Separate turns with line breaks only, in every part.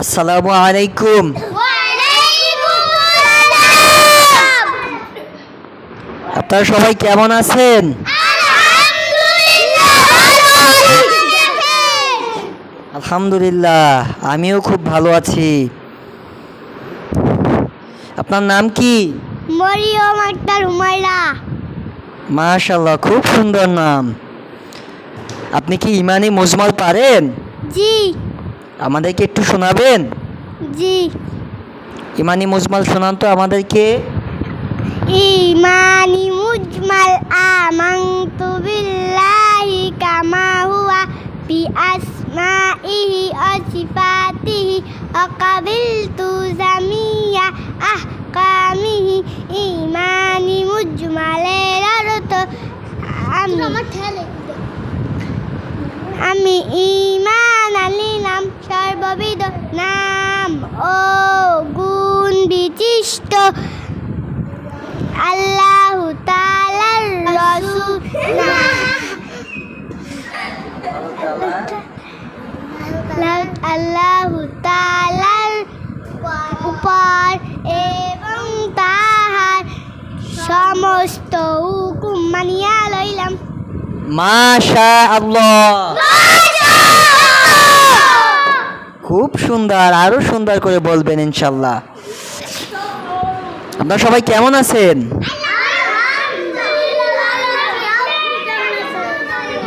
আসসালামু আলাইকুম। আপনারা সবাই কেমন আছেন? আলহামদুলিল্লাহ, আমিও খুব ভালো আছি। আপনার নাম কি?
মরিয়ম আক্তার হুমায়রা।
মাশাআল্লাহ, খুব সুন্দর নাম। আপনি কি ইমানি মুজমাল পারেন?
জি
আমাদেরকে একটু শোনাবেন?
জি।
ইমানি মুজমাল শোনান তো আমাদেরকে।
ইমানি মুজমাল আমানতু বিল্লাহি কামা হুয়া বি আসমাইহি ওয়া সিফাতিহি ওয়া কাবিলতু জামিয়া আহকামিহি। ইমানি মুজমালের অর্থ আমি ঈমান আনিলাম সর্ববিধ নাম ও গুণ বিশিষ্ট আল্লাহু তাআলার রাসূল আল্লাহু তাআলার উপর এবং তাহার সমস্ত হুকুম মানিয়া লইলাম।
মাশাআল্লাহ, খুব সুন্দর। আরো সুন্দর করে বলবেন ইনশাল্লাহ। আপনারা সবাই কেমন আছেন?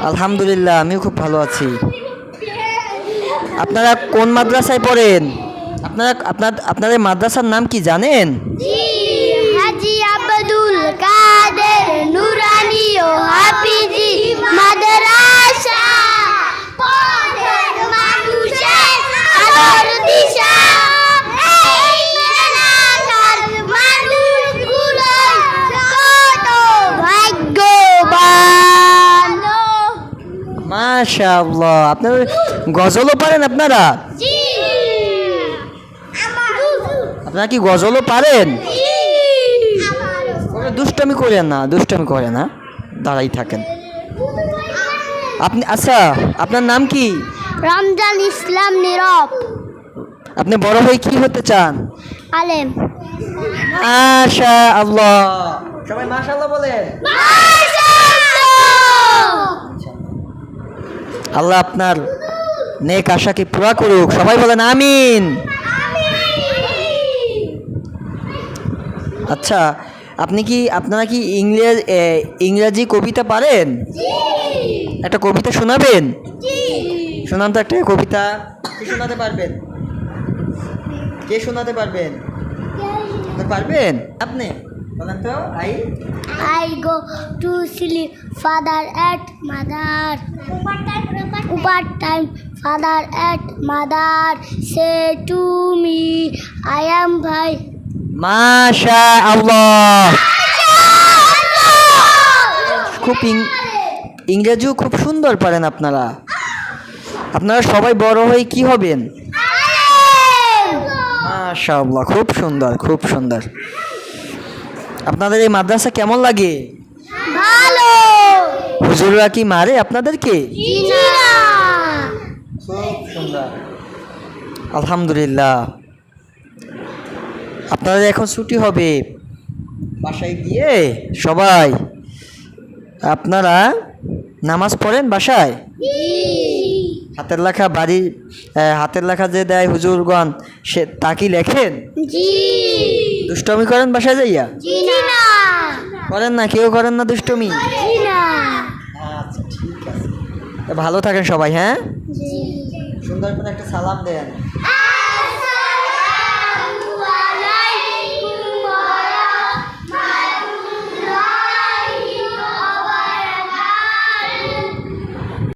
আলহামদুলিল্লাহ, আমিও খুব ভালো আছি। আপনারা কোন মাদ্রাসায় পড়েন? আপনাদের মাদ্রাসার নাম কি জানেন?
হাজী আব্দুল কাদের নুরানি ও হাফিজি মাদ্রাসা, পথের মানুষের আলোর দিশা। এই এলাকার মানুষগুলো কত ভাগ্যবান।
মাশাআল্লাহ, আপনারা গজলও পারেন? আপনারা কি গজলও পারেন? দুষ্টামি করেন না, দুষ্টামি করে না, দাঁড়াই থাকেন আপনি। আচ্ছা, আপনার নাম কি?
রমজান ইসলাম নীরব।
আপনি বড় হয়ে কি হতে চান?
আলেম।
মাশাআল্লাহ, সবাই মাশাআল্লাহ বলেন। আল্লাহ আপনার নেক আশাকে পুরা করুক, সবাই বলেন আমিন। আচ্ছা, আপনারা কি ইংরেজি কবিতা পারেন? একটা কবিতা শোনাবেন? শোনান তো একটা কবিতা। কে শোনাতে পারবেন? কে শোনাতে পারবেন? পারবেন আপনি? বলেন তো।
I go to sleep, father at mother. Overtime, father at mother. Say to me, I am bhai.
মাশাআল্লাহ, খুব ইংরেজিও খুব সুন্দর পারেন আপনারা। আপনারা সবাই বড় হয়ে কি হবেন? মাশাআল্লাহ, খুব সুন্দর, খুব সুন্দর। আপনাদের এই মাদ্রাসা কেমন লাগে?
ভালো।
হুজুররা কি মারে আপনাদেরকে?
খুব
সুন্দর, আলহামদুলিল্লাহ। আপনাদের এখন ছুটি হবে, বাসায় গিয়ে সবাই আপনারা নামাজ পড়েন বাসায়? হাতের লেখা যে দেয় হুজুরগণ, সে তা কি লেখেন? দুষ্টমি করেন বাসায় যাইয়া? করেন না? কেউ করেন না দুষ্টমি? আচ্ছা, ঠিক আছে, ভালো থাকেন সবাই। হ্যাঁ, সুন্দর করে একটা সালাম দেন।